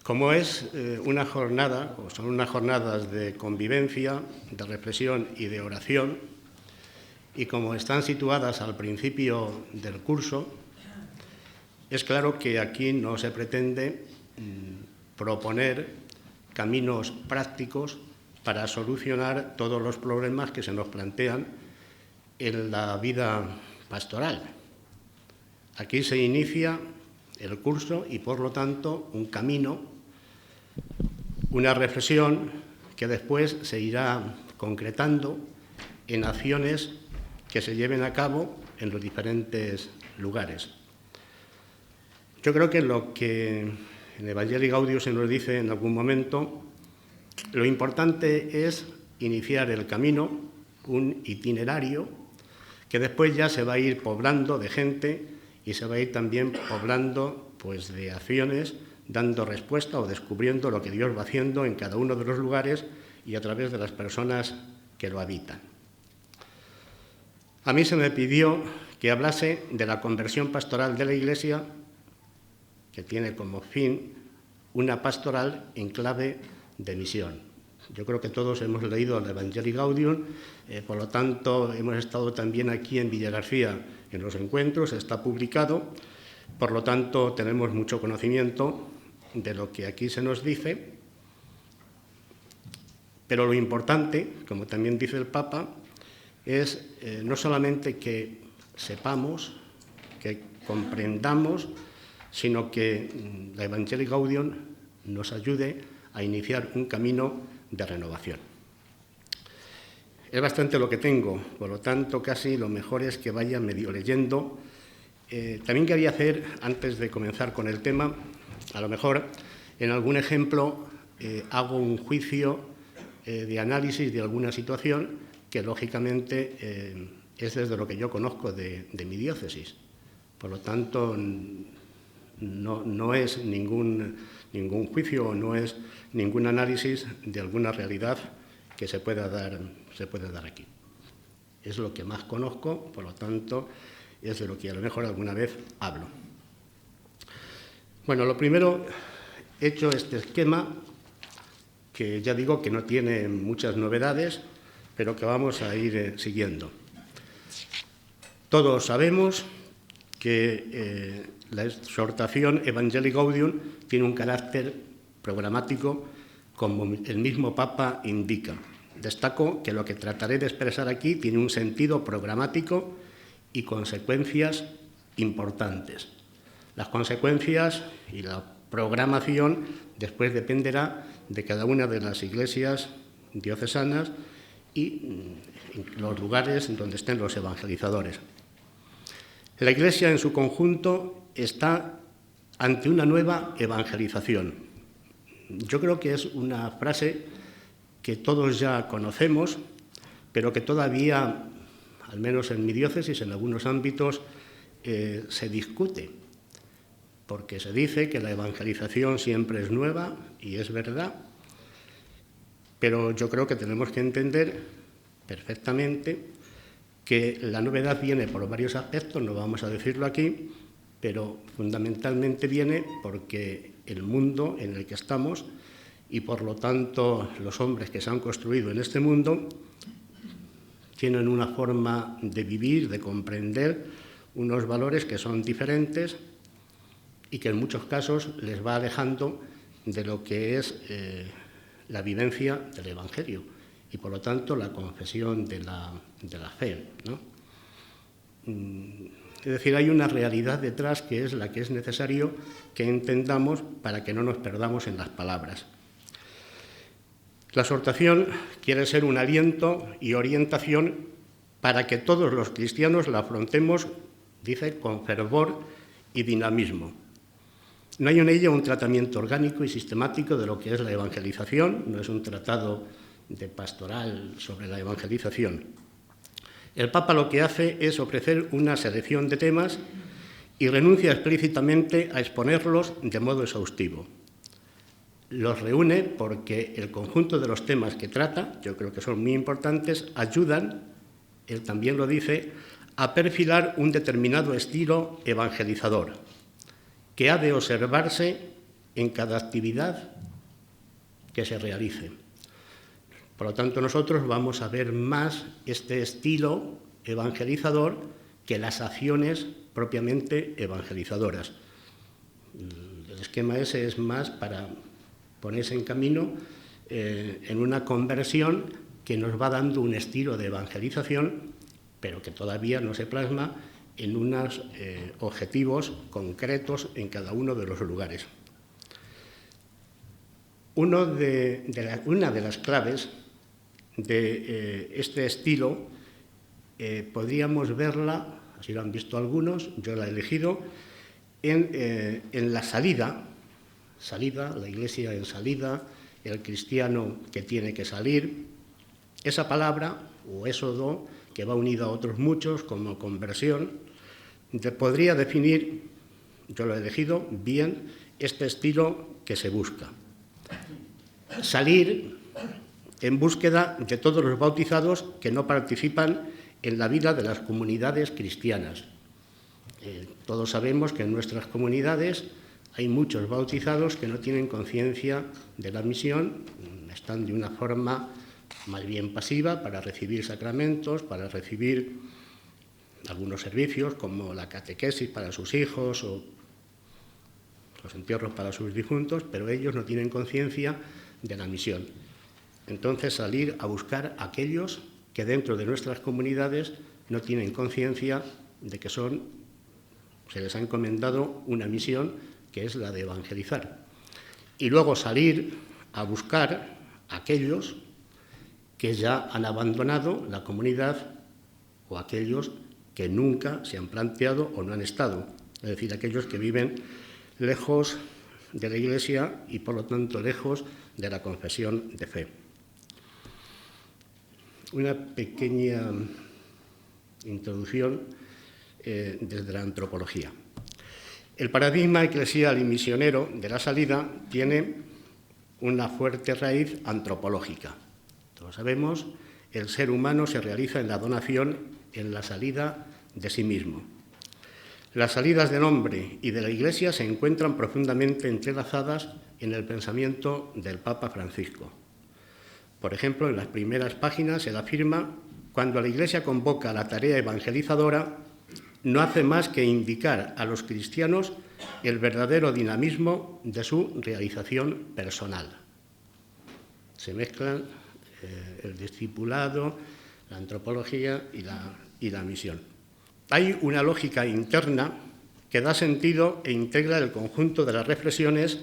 Como es una jornada, o son unas jornadas de convivencia, de reflexión y de oración, y como están situadas al principio del curso, es claro que aquí no se pretende proponer caminos prácticos para solucionar todos los problemas que se nos plantean en la vida pastoral. Aquí se inicia el curso y, por lo tanto, un camino, una reflexión que después se irá concretando en acciones que se lleven a cabo en los diferentes lugares. Yo creo que lo que en Evangelii Gaudium se nos dice en algún momento, lo importante es iniciar el camino, un itinerario, que después ya se va a ir poblando de gente y se va a ir también poblando pues, de acciones, dando respuesta o descubriendo lo que Dios va haciendo en cada uno de los lugares y a través de las personas que lo habitan. A mí se me pidió que hablase de la conversión pastoral de la Iglesia, que tiene como fin una pastoral en clave de misión. Yo creo que todos hemos leído el Evangelii Gaudium, por lo tanto hemos estado también aquí en Villagarcía en los encuentros, está publicado, por lo tanto tenemos mucho conocimiento de lo que aquí se nos dice, pero lo importante, como también dice el Papa, es no solamente que sepamos, que comprendamos, sino que la Evangelii Gaudium nos ayude a iniciar un camino de renovación. Es bastante lo que tengo, por lo tanto casi lo mejor es que vaya medio leyendo. También quería hacer, antes de comenzar con el tema, a lo mejor en algún ejemplo hago un juicio de análisis de alguna situación que lógicamente es desde lo que yo conozco de mi diócesis. Por lo tanto, no es ningún juicio o no es ningún análisis de alguna realidad que se pueda dar aquí. Es lo que más conozco, por lo tanto, es de lo que a lo mejor alguna vez hablo. Bueno, lo primero, he hecho este esquema, que ya digo que no tiene muchas novedades, pero que vamos a ir siguiendo. Todos sabemos que la exhortación Evangelii Gaudium tiene un carácter programático, como el mismo Papa indica. Destaco que lo que trataré de expresar aquí tiene un sentido programático y consecuencias importantes. Las consecuencias y la programación después dependerá de cada una de las iglesias diocesanas y los lugares donde estén los evangelizadores. La Iglesia en su conjunto está ante una nueva evangelización. Yo creo que es una frase que todos ya conocemos, pero que todavía, al menos en mi diócesis, en algunos ámbitos, se discute, porque se dice que la evangelización siempre es nueva, y es verdad, pero yo creo que tenemos que entender perfectamente que la novedad viene por varios aspectos, no vamos a decirlo aquí, pero fundamentalmente viene porque el mundo en el que estamos y por lo tanto los hombres que se han construido en este mundo tienen una forma de vivir, de comprender unos valores que son diferentes y que en muchos casos les va alejando de lo que es la vivencia del Evangelio y por lo tanto la confesión de la fe, ¿no? Es decir, hay una realidad detrás que es la que es necesario que entendamos para que no nos perdamos en las palabras. La exhortación quiere ser un aliento y orientación para que todos los cristianos la afrontemos, dice, con fervor y dinamismo. No hay en ella un tratamiento orgánico y sistemático de lo que es la evangelización, no es un tratado de pastoral sobre la evangelización. El Papa lo que hace es ofrecer una selección de temas y renuncia explícitamente a exponerlos de modo exhaustivo. Los reúne porque el conjunto de los temas que trata, yo creo que son muy importantes, ayudan, él también lo dice, a perfilar un determinado estilo evangelizador, que ha de observarse en cada actividad que se realice. Por lo tanto, nosotros vamos a ver más este estilo evangelizador que las acciones propiamente evangelizadoras. El esquema ese es más para ponerse en camino en una conversión que nos va dando un estilo de evangelización, pero que todavía no se plasma en unos objetivos concretos en cada uno de los lugares. Una de las claves de este estilo podríamos verla, así lo han visto algunos, yo la he elegido, en la salida, la Iglesia en salida, el cristiano que tiene que salir. Esa palabra, o éxodo, que va unido a otros muchos, como conversión, podría definir, yo lo he elegido, bien este estilo que se busca. Salir en búsqueda de todos los bautizados que no participan en la vida de las comunidades cristianas. Todos sabemos que en nuestras comunidades hay muchos bautizados que no tienen conciencia de la misión, están de una forma más bien pasiva para recibir sacramentos, para recibir algunos servicios como la catequesis para sus hijos o los entierros para sus difuntos, pero ellos no tienen conciencia de la misión. Entonces, salir a buscar a aquellos que dentro de nuestras comunidades no tienen conciencia de que se les ha encomendado una misión que es la de evangelizar. Y luego salir a buscar a aquellos que ya han abandonado la comunidad o aquellos que nunca se han planteado o no han estado, es decir, aquellos que viven lejos de la Iglesia y, por lo tanto, lejos de la confesión de fe. Una pequeña introducción desde la antropología. El paradigma eclesial y misionero de la salida tiene una fuerte raíz antropológica. Todos sabemos, el ser humano se realiza en la donación, en la salida de sí mismo. Las salidas del hombre y de la Iglesia se encuentran profundamente entrelazadas en el pensamiento del Papa Francisco. Por ejemplo, en las primeras páginas él afirma: cuando la Iglesia convoca a la tarea evangelizadora, no hace más que indicar a los cristianos el verdadero dinamismo de su realización personal. Se mezclan el discipulado, la antropología y la misión. Hay una lógica interna que da sentido e integra el conjunto de las reflexiones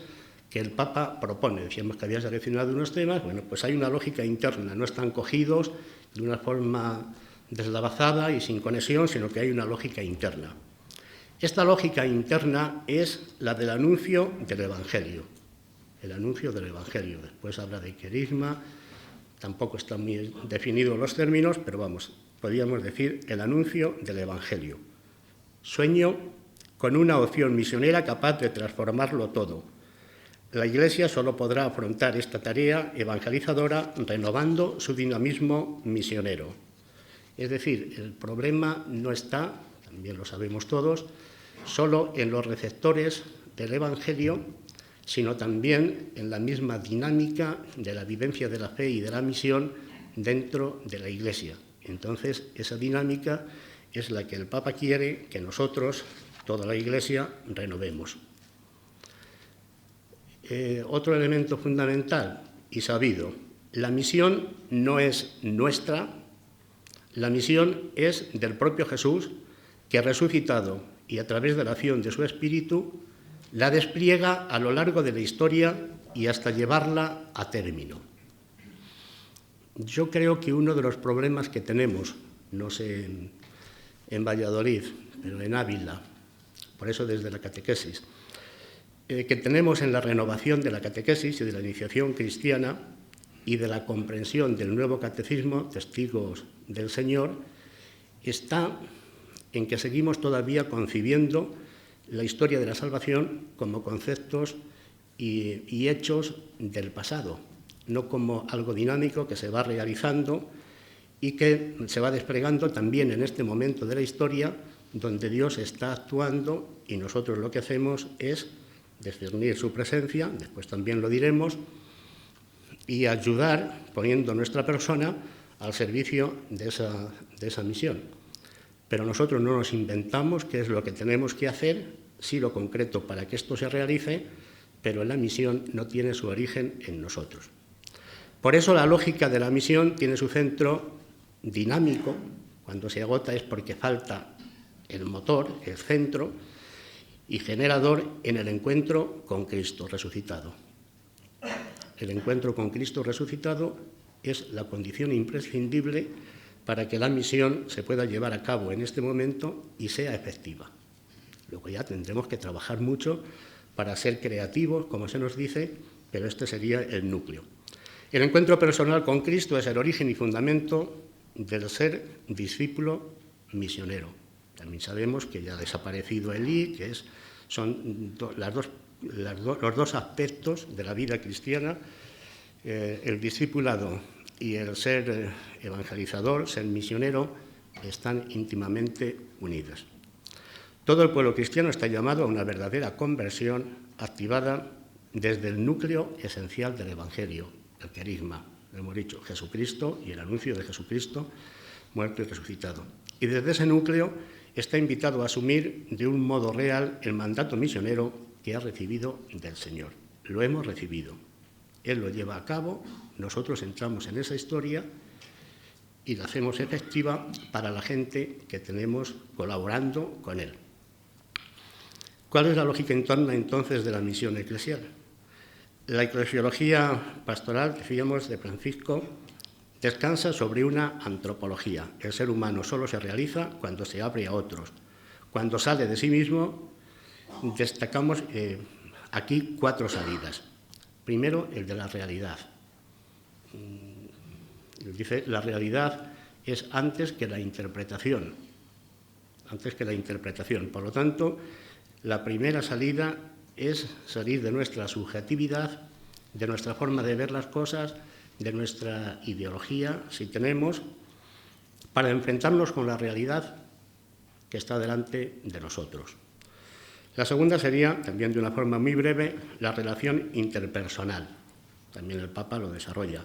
que el Papa propone. Decíamos que había seleccionado unos temas, bueno, pues hay una lógica interna, no están cogidos de una forma deslavazada y sin conexión, sino que hay una lógica interna. Esta lógica interna es la del anuncio del Evangelio. El anuncio del Evangelio. Después habla de querisma, tampoco están muy definidos los términos, pero vamos, podríamos decir el anuncio del Evangelio. Sueño con una opción misionera capaz de transformarlo todo. La Iglesia solo podrá afrontar esta tarea evangelizadora renovando su dinamismo misionero. Es decir, el problema no está, también lo sabemos todos, solo en los receptores del Evangelio, sino también en la misma dinámica de la vivencia de la fe y de la misión dentro de la Iglesia. Entonces, esa dinámica es la que el Papa quiere que nosotros, toda la Iglesia, renovemos. Otro elemento fundamental y sabido: la misión no es nuestra, la misión es del propio Jesús, que resucitado y a través de la acción de su Espíritu la despliega a lo largo de la historia y hasta llevarla a término. Yo creo que uno de los problemas que tenemos, no sé en Valladolid, pero en Ávila, por eso desde la catequesis, que tenemos en la renovación de la catequesis y de la iniciación cristiana y de la comprensión del nuevo catecismo, testigos del Señor, está en que seguimos todavía concibiendo la historia de la salvación como conceptos y hechos del pasado, no como algo dinámico que se va realizando y que se va desplegando también en este momento de la historia donde Dios está actuando y nosotros lo que hacemos es discernir su presencia, después también lo diremos, y ayudar, poniendo nuestra persona al servicio de esa misión. Pero nosotros no nos inventamos qué es lo que tenemos que hacer, sí lo concreto para que esto se realice, pero la misión no tiene su origen en nosotros. Por eso la lógica de la misión tiene su centro dinámico. Cuando se agota es porque falta el motor, el centro, y generador en el encuentro con Cristo resucitado. El encuentro con Cristo resucitado es la condición imprescindible para que la misión se pueda llevar a cabo en este momento y sea efectiva. Luego ya tendremos que trabajar mucho para ser creativos, como se nos dice, pero este sería el núcleo. El encuentro personal con Cristo es el origen y fundamento del ser discípulo misionero. También sabemos que ya ha desaparecido Elí, que son los dos aspectos de la vida cristiana, el discipulado y el ser evangelizador, ser misionero, están íntimamente unidos. Todo el pueblo cristiano está llamado a una verdadera conversión activada desde el núcleo esencial del Evangelio, el querigma, lo hemos dicho, Jesucristo y el anuncio de Jesucristo muerto y resucitado. Y desde ese núcleo está invitado a asumir de un modo real el mandato misionero que ha recibido del Señor. Lo hemos recibido. Él lo lleva a cabo, nosotros entramos en esa historia y la hacemos efectiva para la gente que tenemos colaborando con Él. ¿Cuál es la lógica interna entonces de la misión eclesial? La eclesiología pastoral, decíamos, de Francisco, descansa sobre una antropología. El ser humano solo se realiza cuando se abre a otros. Cuando sale de sí mismo, destacamos aquí 4 salidas. Primero, el de la realidad. Dice, la realidad es antes que la interpretación. Antes que la interpretación. Por lo tanto, la primera salida es salir de nuestra subjetividad, de nuestra forma de ver las cosas, de nuestra ideología, si tenemos, para enfrentarnos con la realidad que está delante de nosotros. La segunda sería, también de una forma muy breve, la relación interpersonal. También el Papa lo desarrolla.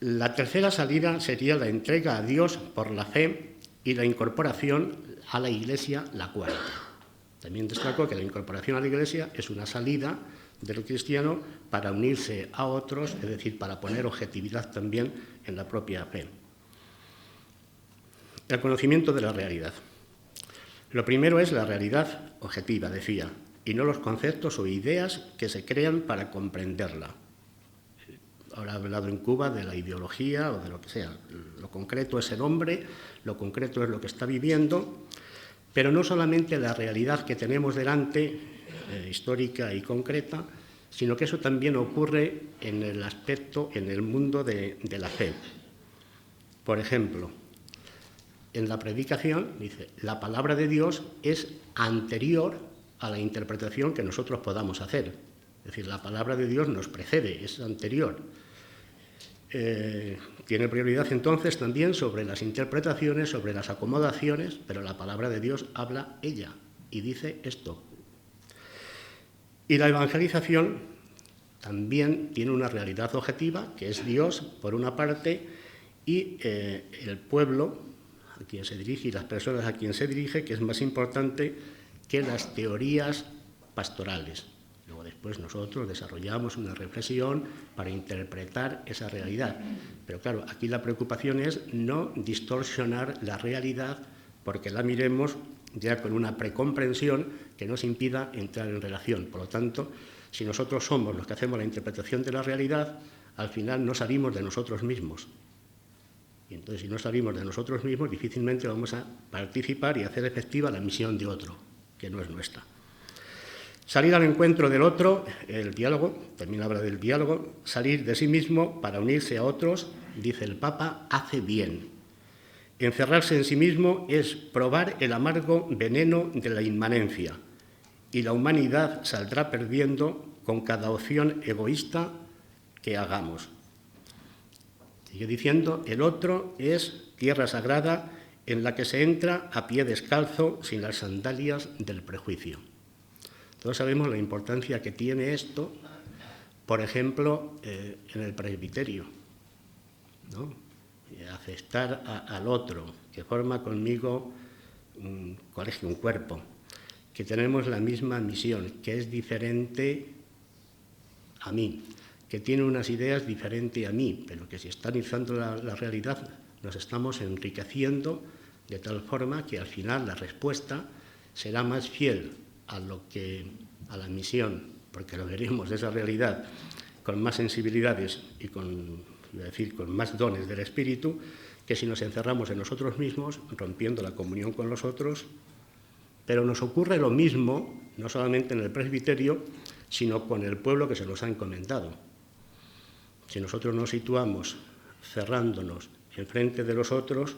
La tercera salida sería la entrega a Dios por la fe y la incorporación a la Iglesia, la cuarta. También destaco que la incorporación a la Iglesia es una salida del cristiano para unirse a otros, es decir, para poner objetividad también en la propia fe. El conocimiento de la realidad. Lo primero es la realidad objetiva, decía, y no los conceptos o ideas que se crean para comprenderla. Ahora he hablado en Cuba de la ideología o de lo que sea. Lo concreto es el hombre, lo concreto es lo que está viviendo, pero no solamente la realidad que tenemos delante, histórica y concreta, sino que eso también ocurre en el aspecto, en el mundo de la fe. Por ejemplo, en la predicación dice, la palabra de Dios es anterior a la interpretación que nosotros podamos hacer. Es decir, la palabra de Dios nos precede, es anterior. Tiene prioridad entonces también sobre las interpretaciones, sobre las acomodaciones, pero la palabra de Dios habla ella y dice esto. Y la evangelización también tiene una realidad objetiva, que es Dios, por una parte, y el pueblo a quien se dirige y las personas a quien se dirige, que es más importante que las teorías pastorales. Luego después nosotros desarrollamos una reflexión para interpretar esa realidad. Pero claro, aquí la preocupación es no distorsionar la realidad porque la miremos ya con una precomprensión que nos impida entrar en relación. Por lo tanto, si nosotros somos los que hacemos la interpretación de la realidad, al final no salimos de nosotros mismos. Y entonces, si no salimos de nosotros mismos, difícilmente vamos a participar y hacer efectiva la misión de otro, que no es nuestra. Salir al encuentro del otro, el diálogo, también habla del diálogo, salir de sí mismo para unirse a otros, dice el Papa, hace bien. Encerrarse en sí mismo es probar el amargo veneno de la inmanencia y la humanidad saldrá perdiendo con cada opción egoísta que hagamos. Sigue diciendo, el otro es tierra sagrada en la que se entra a pie descalzo sin las sandalias del prejuicio. Todos sabemos la importancia que tiene esto, por ejemplo, en el presbiterio, ¿no? Aceptar al otro, que forma conmigo un colegio, un cuerpo, que tenemos la misma misión, que es diferente a mí, que tiene unas ideas diferentes a mí, pero que si está analizando la realidad nos estamos enriqueciendo de tal forma que al final la respuesta será más fiel a la misión, porque lo veremos de esa realidad con más sensibilidades y con más dones del espíritu, que si nos encerramos en nosotros mismos, rompiendo la comunión con los otros. Pero nos ocurre lo mismo, no solamente en el presbiterio, sino con el pueblo que se nos ha encomendado. Si nosotros nos situamos cerrándonos enfrente de los otros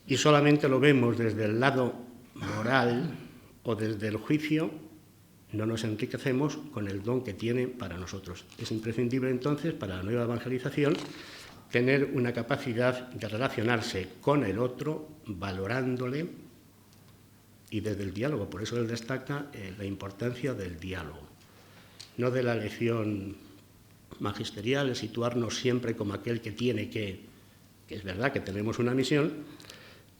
y solamente lo vemos desde el lado moral o desde el juicio, no nos enriquecemos con el don que tiene para nosotros. Es imprescindible entonces para la nueva evangelización tener una capacidad de relacionarse con el otro, valorándole y desde el diálogo. Por eso él destaca la importancia del diálogo, no de la lección magisterial, es situarnos siempre como aquel que tiene que es verdad que tenemos una misión,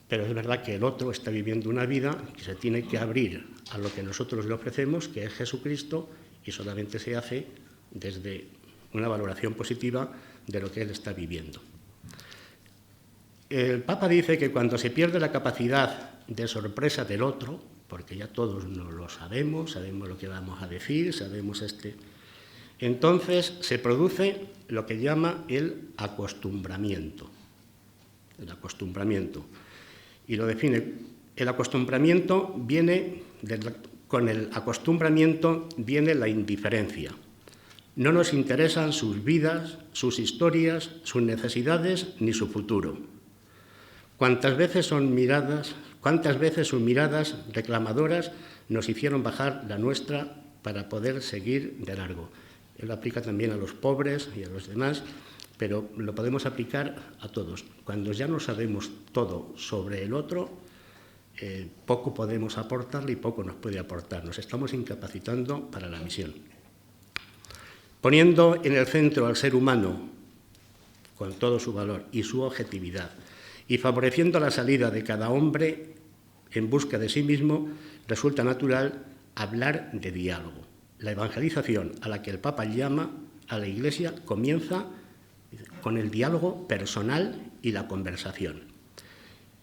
pero es verdad que el otro está viviendo una vida que se tiene que abrir a lo que nosotros le ofrecemos, que es Jesucristo, y solamente se hace desde una valoración positiva de lo que él está viviendo. El Papa dice que cuando se pierde la capacidad de sorpresa del otro, porque ya todos no lo sabemos lo que vamos a decir, entonces se produce lo que llama el acostumbramiento. El acostumbramiento. Y lo define. El acostumbramiento con el acostumbramiento viene la indiferencia. No nos interesan sus vidas, sus historias, sus necesidades ni su futuro. ¿Cuántas veces sus miradas reclamadoras nos hicieron bajar la nuestra para poder seguir de largo? Él lo aplica también a los pobres y a los demás, pero lo podemos aplicar a todos. Cuando ya no sabemos todo sobre el otro, poco podemos aportarle y poco nos puede aportar. Nos estamos incapacitando para la misión. Poniendo en el centro al ser humano con todo su valor y su objetividad y favoreciendo la salida de cada hombre en busca de sí mismo, resulta natural hablar de diálogo. La evangelización a la que el Papa llama a la Iglesia comienza con el diálogo personal y la conversación.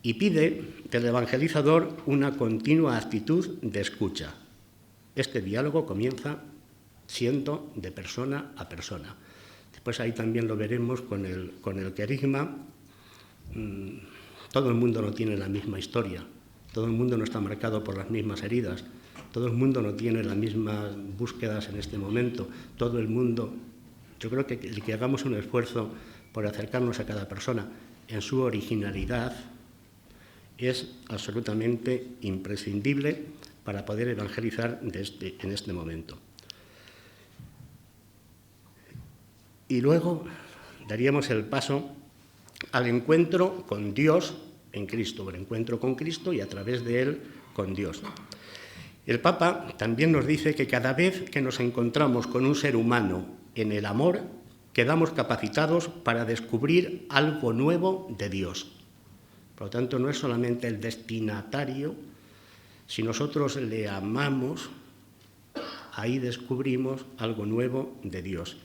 Y pide del evangelizador una continua actitud de escucha. Este diálogo comienza siendo de persona a persona. Después ahí también lo veremos con el querigma. Todo el mundo no tiene la misma historia, todo el mundo no está marcado por las mismas heridas, todo el mundo no tiene las mismas búsquedas en este momento, todo el mundo. Yo creo que el que hagamos un esfuerzo por acercarnos a cada persona en su originalidad es absolutamente imprescindible para poder evangelizar en este momento. Y luego daríamos el paso al encuentro con Dios en Cristo, el encuentro con Cristo y a través de él con Dios. El Papa también nos dice que cada vez que nos encontramos con un ser humano en el amor, quedamos capacitados para descubrir algo nuevo de Dios. Por lo tanto, no es solamente el destinatario. Si nosotros le amamos, ahí descubrimos algo nuevo de Dios.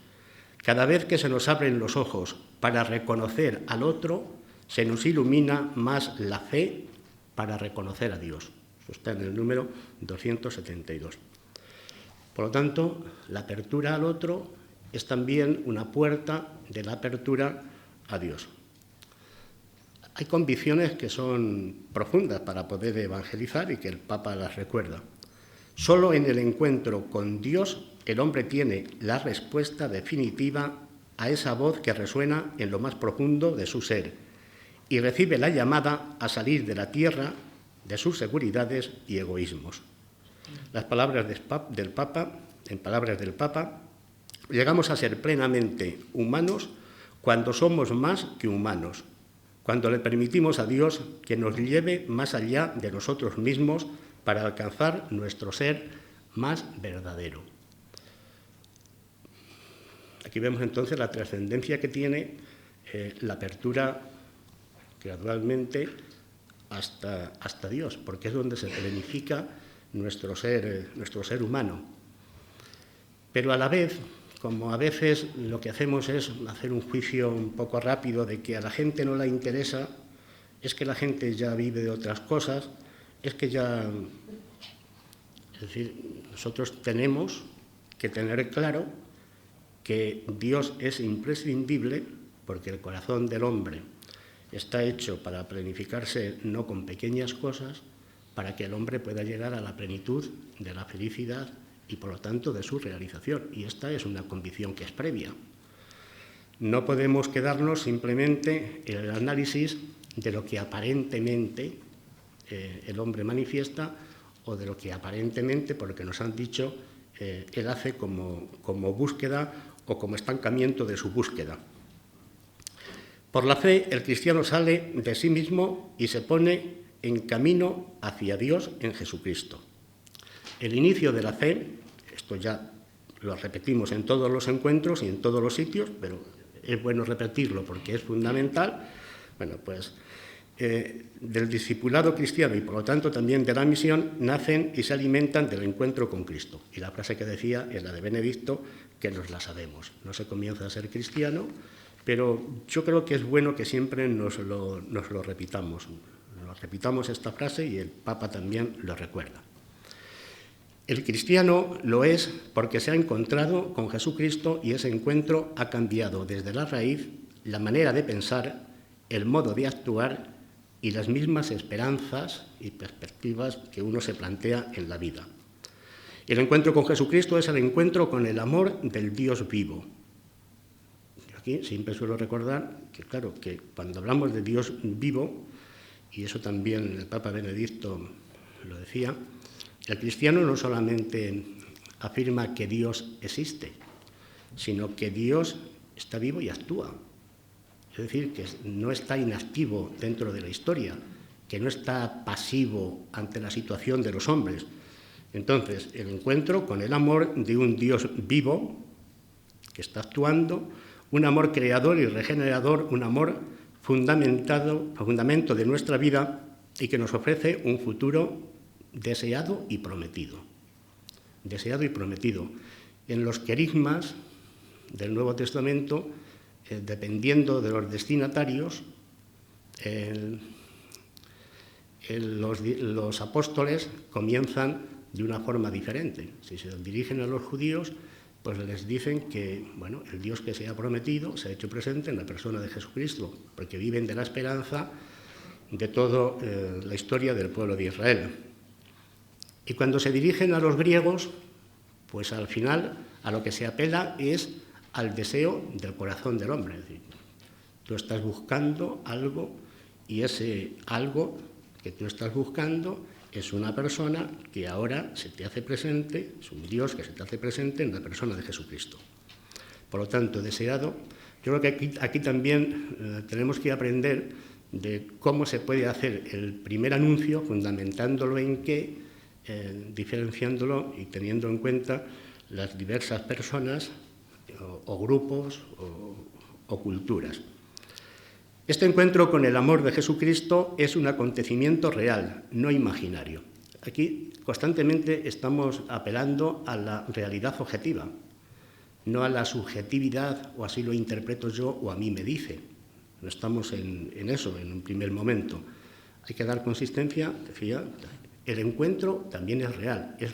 Cada vez que se nos abren los ojos para reconocer al otro, se nos ilumina más la fe para reconocer a Dios. Eso está en el número 272. Por lo tanto, la apertura al otro es también una puerta de la apertura a Dios. Hay convicciones que son profundas para poder evangelizar y que el Papa las recuerda. Solo en el encuentro con Dios el hombre tiene la respuesta definitiva a esa voz que resuena en lo más profundo de su ser y recibe la llamada a salir de la tierra de sus seguridades y egoísmos. Las palabras del Papa, en palabras del Papa, llegamos a ser plenamente humanos cuando somos más que humanos, cuando le permitimos a Dios que nos lleve más allá de nosotros mismos para alcanzar nuestro ser más verdadero. Aquí vemos entonces la trascendencia que tiene la apertura gradualmente hasta Dios, porque es donde se planifica nuestro ser humano. Pero a la vez, como a veces lo que hacemos es hacer un juicio un poco rápido de que a la gente no le interesa, es que la gente ya vive de otras cosas, es decir, nosotros tenemos que tener claro que Dios es imprescindible, porque el corazón del hombre está hecho para planificarse no con pequeñas cosas, para que el hombre pueda llegar a la plenitud de la felicidad y, por lo tanto, de su realización. Y esta es una convicción que es previa. No podemos quedarnos simplemente en el análisis de lo que aparentemente el hombre manifiesta o de lo que aparentemente, porque nos han dicho, él hace como búsqueda o como estancamiento de su búsqueda. Por la fe, el cristiano sale de sí mismo y se pone en camino hacia Dios en Jesucristo. El inicio de la fe, esto ya lo repetimos en todos los encuentros y en todos los sitios, pero es bueno repetirlo porque es fundamental, del discipulado cristiano y por lo tanto también de la misión, nacen y se alimentan del encuentro con Cristo. Y la frase que decía es la de Benedicto, que nos la sabemos. No se comienza a ser cristiano, pero yo creo que es bueno que siempre nos lo repitamos. Nos repitamos esta frase y el Papa también lo recuerda. El cristiano lo es porque se ha encontrado con Jesucristo y ese encuentro ha cambiado desde la raíz la manera de pensar, el modo de actuar y las mismas esperanzas y perspectivas que uno se plantea en la vida. El encuentro con Jesucristo es el encuentro con el amor del Dios vivo. Aquí siempre suelo recordar que, claro, que cuando hablamos de Dios vivo, y eso también el Papa Benedicto lo decía, el cristiano no solamente afirma que Dios existe, sino que Dios está vivo y actúa. Es decir, que no está inactivo dentro de la historia, que no está pasivo ante la situación de los hombres. Entonces, el encuentro con el amor de un Dios vivo, que está actuando, un amor creador y regenerador, un amor fundamento de nuestra vida y que nos ofrece un futuro deseado y prometido. Deseado y prometido. En los querigmas del Nuevo Testamento, dependiendo de los destinatarios, los apóstoles comienzan de una forma diferente. Si se dirigen a los judíos, pues les dicen que el Dios que se ha prometido se ha hecho presente en la persona de Jesucristo, porque viven de la esperanza de toda la historia del pueblo de Israel. Y cuando se dirigen a los griegos, pues al final a lo que se apela es al deseo del corazón del hombre. Es decir, tú estás buscando algo y ese algo que tú estás buscando es una persona que ahora se te hace presente, es un Dios que se te hace presente en la persona de Jesucristo. Por lo tanto, deseado, yo creo que aquí también tenemos que aprender de cómo se puede hacer el primer anuncio, fundamentándolo en qué, diferenciándolo y teniendo en cuenta las diversas personas o grupos o culturas. Este encuentro con el amor de Jesucristo es un acontecimiento real, no imaginario. Aquí constantemente estamos apelando a la realidad objetiva, no a la subjetividad, o así lo interpreto yo, o a mí me dice. No estamos en eso en un primer momento. Hay que dar consistencia, decía, el encuentro también es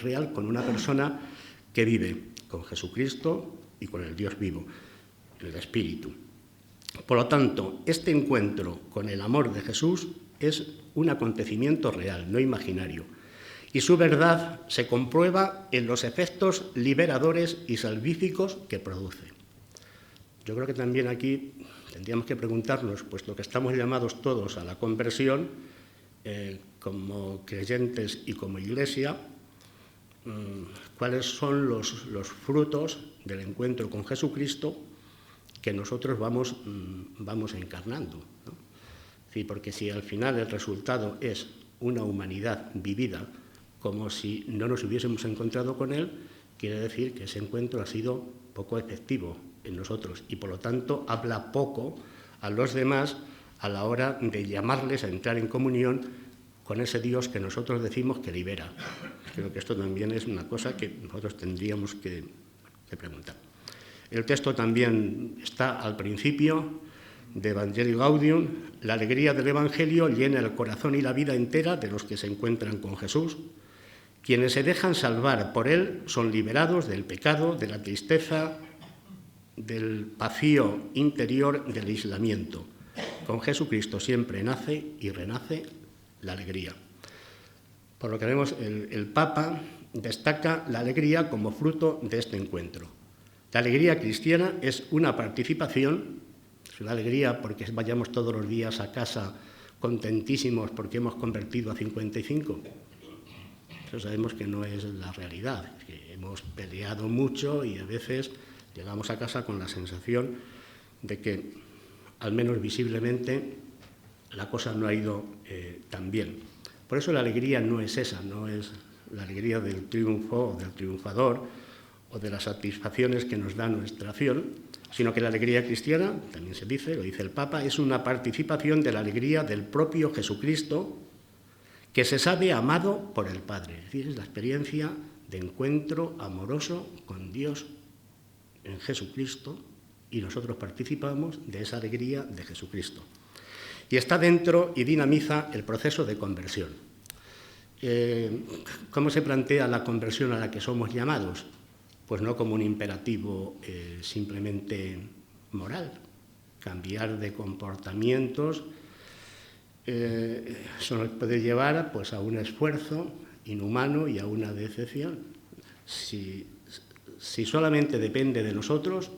real con una persona que vive con Jesucristo y con el Dios vivo, el Espíritu. Por lo tanto, este encuentro con el amor de Jesús es un acontecimiento real, no imaginario, y su verdad se comprueba en los efectos liberadores y salvíficos que produce. Yo creo que también aquí tendríamos que preguntarnos, puesto que estamos llamados todos a la conversión, como creyentes y como Iglesia, cuáles son los frutos del encuentro con Jesucristo que nosotros vamos encarnando, ¿no? Sí, porque si al final el resultado es una humanidad vivida como si no nos hubiésemos encontrado con él, quiere decir que ese encuentro ha sido poco efectivo en nosotros y por lo tanto habla poco a los demás a la hora de llamarles a entrar en comunión con ese Dios que nosotros decimos que libera. Creo que esto también es una cosa que nosotros tendríamos que preguntar. El texto también está al principio de Evangelii Gaudium. La alegría del Evangelio llena el corazón y la vida entera de los que se encuentran con Jesús. Quienes se dejan salvar por él son liberados del pecado, de la tristeza, del vacío interior, del aislamiento. Con Jesucristo siempre nace y renace la alegría. Por lo que vemos, el Papa destaca la alegría como fruto de este encuentro. La alegría cristiana es una participación, es una alegría porque vayamos todos los días a casa contentísimos porque hemos convertido a 55. Eso sabemos que no es la realidad, que hemos peleado mucho y a veces llegamos a casa con la sensación de que, al menos visiblemente, la cosa no ha ido tan bien. Por eso la alegría no es esa, no es la alegría del triunfo o del triunfador o de las satisfacciones que nos da nuestra acción, sino que la alegría cristiana, también se dice, lo dice el Papa, es una participación de la alegría del propio Jesucristo que se sabe amado por el Padre. Es decir, es la experiencia de encuentro amoroso con Dios en Jesucristo y nosotros participamos de esa alegría de Jesucristo. Y está dentro y dinamiza el proceso de conversión. ¿Cómo se plantea la conversión a la que somos llamados? Pues no como un imperativo simplemente moral. Cambiar de comportamientos, eso nos puede llevar pues, a un esfuerzo inhumano y a una decepción. Si solamente depende de nosotros,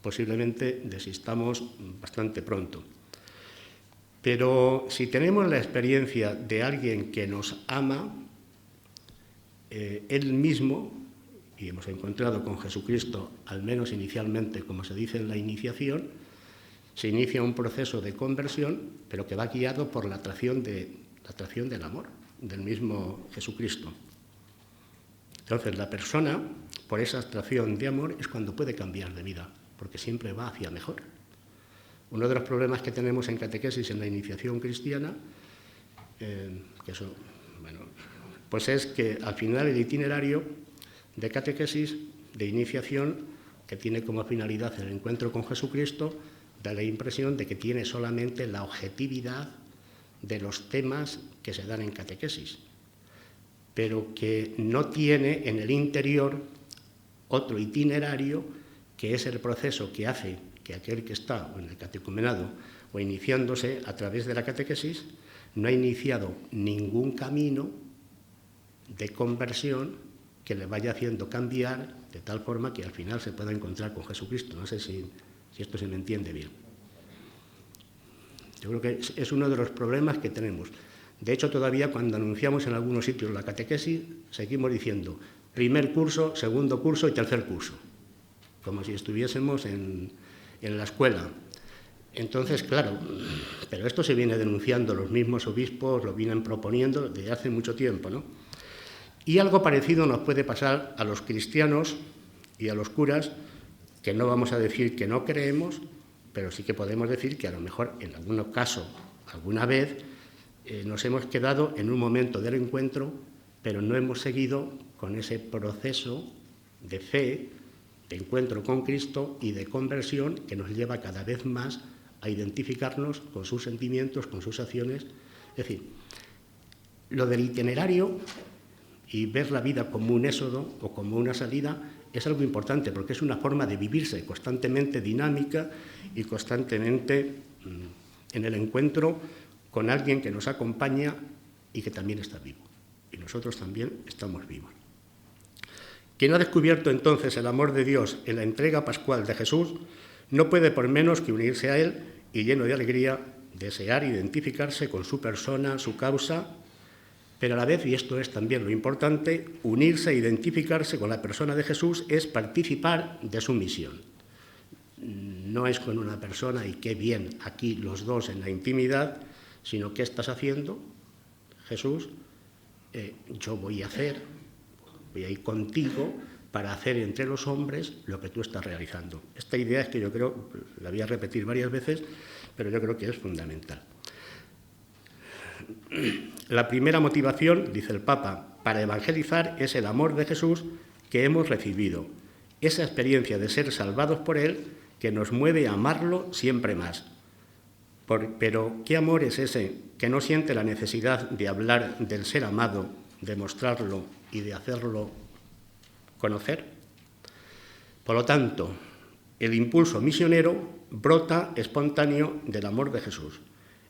posiblemente desistamos bastante pronto. Pero si tenemos la experiencia de alguien que nos ama, él mismo, y hemos encontrado con Jesucristo, al menos inicialmente, como se dice en la iniciación, se inicia un proceso de conversión, pero que va guiado por la atracción del amor, del mismo Jesucristo. Entonces, la persona, por esa atracción de amor, es cuando puede cambiar de vida, porque siempre va hacia mejor. Uno de los problemas que tenemos en catequesis en la iniciación cristiana, pues es que al final el itinerario de catequesis, de iniciación, que tiene como finalidad el encuentro con Jesucristo, da la impresión de que tiene solamente la objetividad de los temas que se dan en catequesis, pero que no tiene en el interior otro itinerario que es el proceso que hace que aquel que está en el catecumenado o iniciándose a través de la catequesis no ha iniciado ningún camino de conversión que le vaya haciendo cambiar de tal forma que al final se pueda encontrar con Jesucristo. No sé si esto se me entiende bien. Yo creo que es uno de los problemas que tenemos. De hecho, todavía cuando anunciamos en algunos sitios la catequesis, seguimos diciendo primer curso, segundo curso y tercer curso, como si estuviésemos en la escuela. Entonces, claro, pero esto se viene denunciando, los mismos obispos lo vienen proponiendo desde hace mucho tiempo, ¿no? Y algo parecido nos puede pasar a los cristianos y a los curas, que no vamos a decir que no creemos, pero sí que podemos decir que a lo mejor en algún caso, alguna vez, nos hemos quedado en un momento del encuentro, pero no hemos seguido con ese proceso de fe, de encuentro con Cristo y de conversión que nos lleva cada vez más a identificarnos con sus sentimientos, con sus acciones. Es decir, lo del itinerario y ver la vida como un éxodo o como una salida es algo importante porque es una forma de vivirse constantemente dinámica y constantemente en el encuentro con alguien que nos acompaña y que también está vivo. Y nosotros también estamos vivos. Quien ha descubierto entonces el amor de Dios en la entrega pascual de Jesús no puede por menos que unirse a Él y lleno de alegría desear identificarse con su persona, su causa, pero a la vez, y esto es también lo importante, unirse e identificarse con la persona de Jesús es participar de su misión. No es con una persona y qué bien aquí los dos en la intimidad, sino qué estás haciendo, Jesús, yo voy a ir contigo para hacer entre los hombres lo que tú estás realizando. Esta idea es que yo creo, la voy a repetir varias veces, pero yo creo que es fundamental. La primera motivación, dice el Papa, para evangelizar es el amor de Jesús que hemos recibido, esa experiencia de ser salvados por Él que nos mueve a amarlo siempre más. Pero, ¿qué amor es ese que no siente la necesidad de hablar del ser amado, de mostrarlo y de hacerlo conocer? Por lo tanto, el impulso misionero brota espontáneo del amor de Jesús.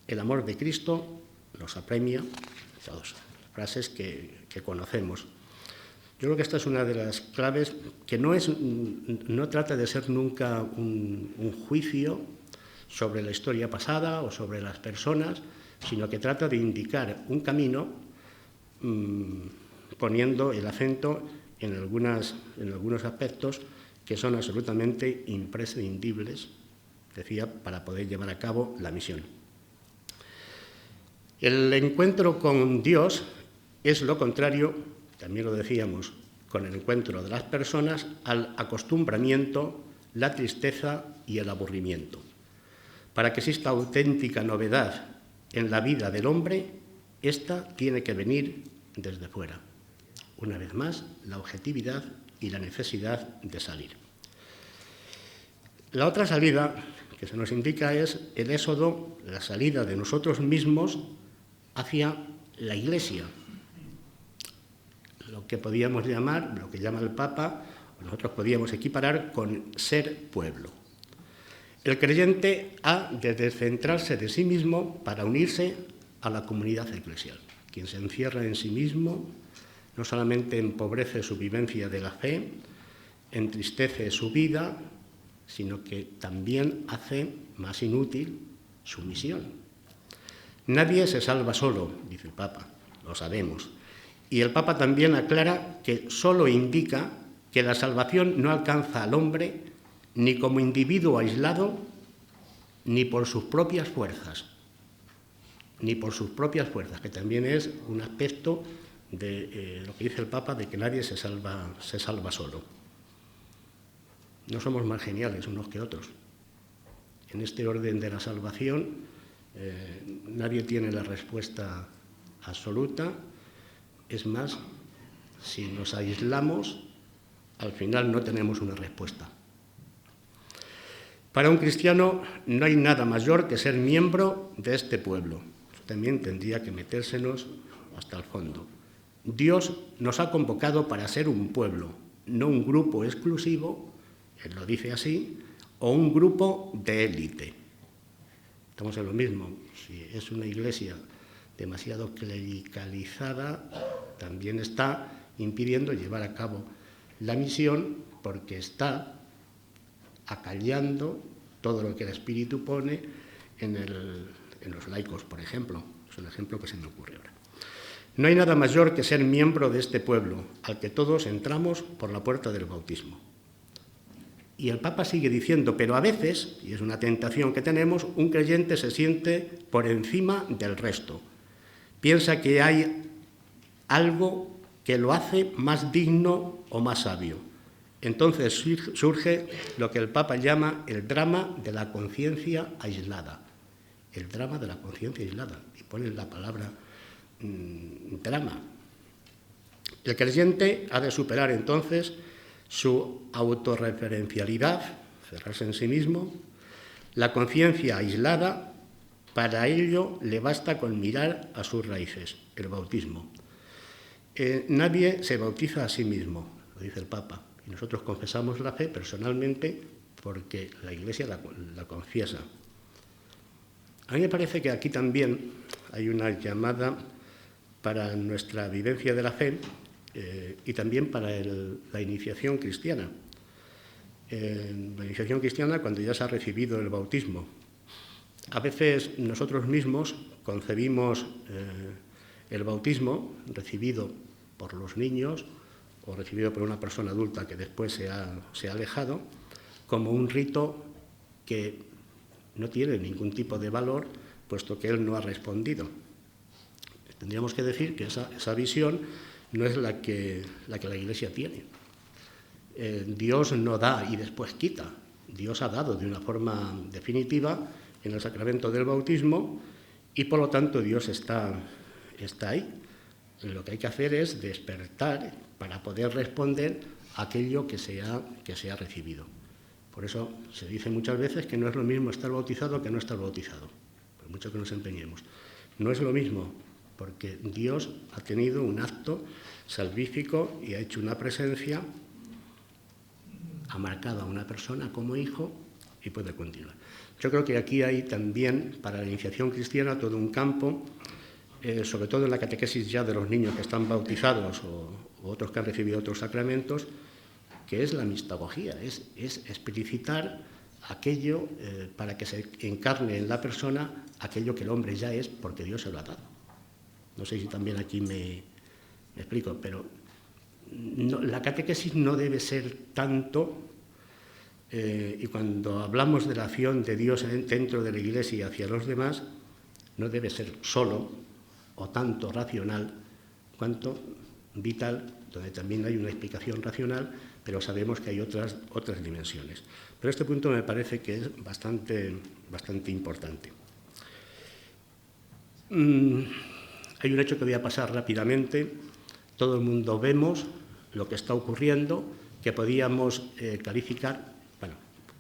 El amor de Cristo nos apremia, todas frases que conocemos. Yo creo que esta es una de las claves que no trata de ser nunca un juicio sobre la historia pasada o sobre las personas, sino que trata de indicar un camino poniendo el acento en algunos aspectos que son absolutamente imprescindibles, decía, para poder llevar a cabo la misión. El encuentro con Dios es lo contrario, también lo decíamos, con el encuentro de las personas, al acostumbramiento, la tristeza y el aburrimiento. Para que exista auténtica novedad en la vida del hombre, esta tiene que venir desde fuera. Una vez más, la objetividad y la necesidad de salir. La otra salida que se nos indica es el éxodo, la salida de nosotros mismos hacia la Iglesia, lo que podíamos llamar, lo que llama el Papa, nosotros podíamos equiparar con ser pueblo. El creyente ha de descentrarse de sí mismo para unirse a la comunidad eclesial. Quien se encierra en sí mismo no solamente empobrece su vivencia de la fe, entristece su vida, sino que también hace más inútil su misión. Nadie se salva solo, dice el Papa, lo sabemos. Y el Papa también aclara que solo indica que la salvación no alcanza al hombre ni como individuo aislado, ni por sus propias fuerzas, que también es un aspecto de lo que dice el Papa, de que nadie se salva solo. No somos más geniales unos que otros. En este orden de la salvación, nadie tiene la respuesta absoluta. Es más, si nos aislamos, al final no tenemos una respuesta. Para un cristiano no hay nada mayor que ser miembro de este pueblo. También tendría que metérsenos hasta el fondo. Dios nos ha convocado para ser un pueblo, no un grupo exclusivo, él lo dice así, o un grupo de élite. Estamos en lo mismo. Si es una iglesia demasiado clericalizada, también está impidiendo llevar a cabo la misión porque está acallando todo lo que el Espíritu pone en los laicos, por ejemplo. Es un ejemplo que se me ocurre ahora. No hay nada mayor que ser miembro de este pueblo, al que todos entramos por la puerta del bautismo. Y el Papa sigue diciendo, pero a veces, y es una tentación que tenemos, un creyente se siente por encima del resto. Piensa que hay algo que lo hace más digno o más sabio. Entonces surge lo que el Papa llama el drama de la conciencia aislada. El drama de la conciencia aislada. Y ponen la palabra drama. El creyente ha de superar entonces su autorreferencialidad, cerrarse en sí mismo, la conciencia aislada. Para ello le basta con mirar a sus raíces, el bautismo. Nadie se bautiza a sí mismo, lo dice el Papa, y nosotros confesamos la fe personalmente porque la Iglesia la confiesa. A mí me parece que aquí también hay una llamada para nuestra vivencia de la fe y también para la iniciación cristiana. La iniciación cristiana cuando ya se ha recibido el bautismo. A veces nosotros mismos concebimos el bautismo recibido por los niños o recibido por una persona adulta que después se ha alejado como un rito que no tiene ningún tipo de valor puesto que él no ha respondido. Tendríamos que decir que esa visión no es la que la Iglesia tiene. Dios no da y después quita. Dios ha dado de una forma definitiva en el sacramento del bautismo y, por lo tanto, Dios está ahí. Lo que hay que hacer es despertar para poder responder a aquello que se ha recibido. Por eso se dice muchas veces que no es lo mismo estar bautizado que no estar bautizado, por mucho que nos empeñemos. No es lo mismo, porque Dios ha tenido un acto salvífico y ha hecho una presencia, ha marcado a una persona como hijo y puede continuar. Yo creo que aquí hay también, para la iniciación cristiana, todo un campo, sobre todo en la catequesis ya de los niños que están bautizados o otros que han recibido otros sacramentos, que es la mistagogía, es explicitar aquello para que se encarne en la persona aquello que el hombre ya es porque Dios se lo ha dado. No sé si también aquí me explico, pero la catequesis no debe ser tanto, y cuando hablamos de la acción de Dios dentro de la Iglesia y hacia los demás, no debe ser solo o tanto racional cuanto vital, donde también hay una explicación racional, pero sabemos que hay otras dimensiones. Pero este punto me parece que es bastante importante. Hay un hecho que voy a pasar rápidamente. Todo el mundo vemos lo que está ocurriendo, que podíamos calificar,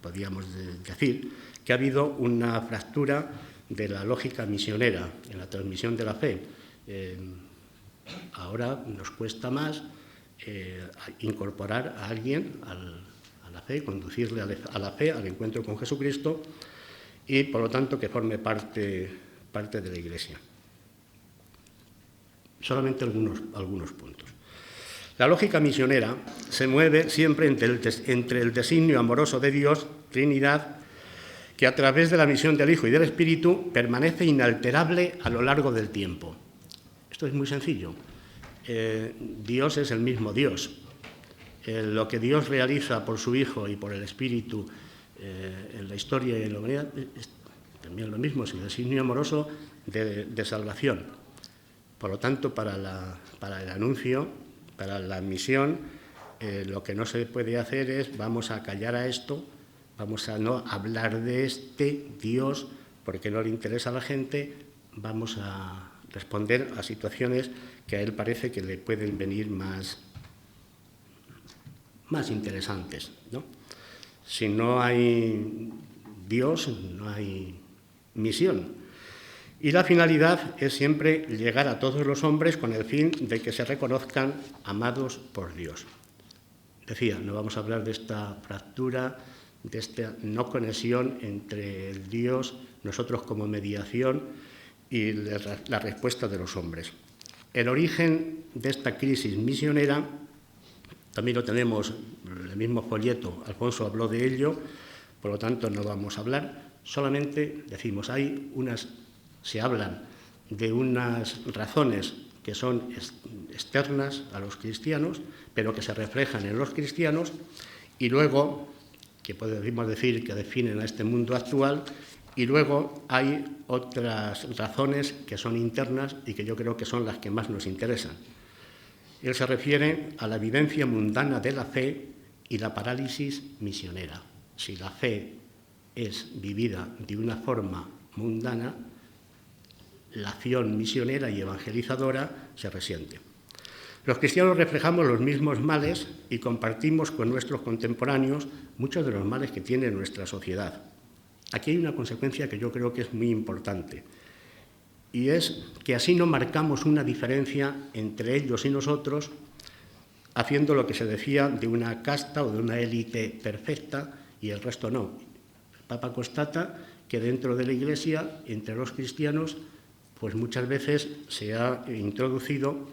podíamos decir que ha habido una fractura de la lógica misionera en la transmisión de la fe. Ahora nos cuesta más incorporar a alguien a la fe, conducirle a la fe, al encuentro con Jesucristo y, por lo tanto, que forme parte de la Iglesia. Solamente algunos puntos. La lógica misionera se mueve siempre entre el designio amoroso de Dios, Trinidad, que a través de la misión del Hijo y del Espíritu permanece inalterable a lo largo del tiempo. Esto es muy sencillo. Dios es el mismo Dios. Lo que Dios realiza por su Hijo y por el Espíritu en la historia y en la humanidad es también lo mismo, es el designio amoroso de salvación. Por lo tanto, para el anuncio, para la misión, lo que no se puede hacer es vamos a callar a esto, vamos a no hablar de este Dios porque no le interesa a la gente, vamos a responder a situaciones que a él parece que le pueden venir más interesantes, ¿no? Si no hay Dios, no hay misión. Y la finalidad es siempre llegar a todos los hombres con el fin de que se reconozcan amados por Dios. Decía, no vamos a hablar de esta fractura, de esta no conexión entre el Dios, nosotros como mediación y la respuesta de los hombres. El origen de esta crisis misionera también lo tenemos en el mismo folleto, Alfonso habló de ello, por lo tanto no vamos a hablar, solamente decimos, se hablan de unas razones que son externas a los cristianos, pero que se reflejan en los cristianos, y luego, que podemos decir que definen a este mundo actual, y luego hay otras razones que son internas y que yo creo que son las que más nos interesan. Él se refiere a la vivencia mundana de la fe y la parálisis misionera. Si la fe es vivida de una forma mundana, la acción misionera y evangelizadora se resiente. Los cristianos reflejamos los mismos males y compartimos con nuestros contemporáneos muchos de los males que tiene nuestra sociedad. Aquí hay una consecuencia que yo creo que es muy importante, y es que así no marcamos una diferencia entre ellos y nosotros, haciendo lo que se decía de una casta o de una élite perfecta y el resto no. El Papa constata que dentro de la Iglesia, entre los cristianos, pues muchas veces se ha introducido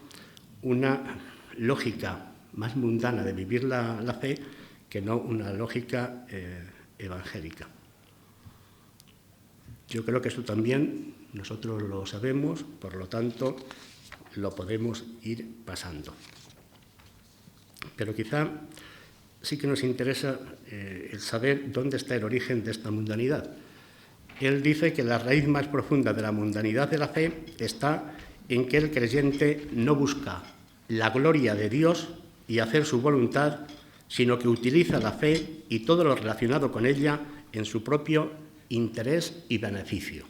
una lógica más mundana de vivir la fe que no una lógica evangélica. Yo creo que esto también nosotros lo sabemos, por lo tanto lo podemos ir pasando. Pero quizá sí que nos interesa el saber dónde está el origen de esta mundanidad. Él dice que la raíz más profunda de la mundanidad de la fe está en que el creyente no busca la gloria de Dios y hacer su voluntad, sino que utiliza la fe y todo lo relacionado con ella en su propio interés y beneficio.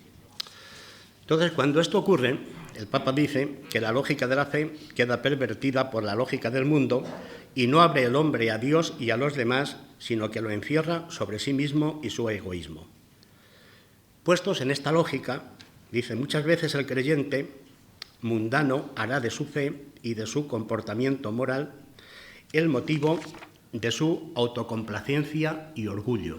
Entonces, cuando esto ocurre, el Papa dice que la lógica de la fe queda pervertida por la lógica del mundo y no abre el hombre a Dios y a los demás, sino que lo encierra sobre sí mismo y su egoísmo. Puestos en esta lógica, dice, muchas veces el creyente mundano hará de su fe y de su comportamiento moral el motivo de su autocomplacencia y orgullo.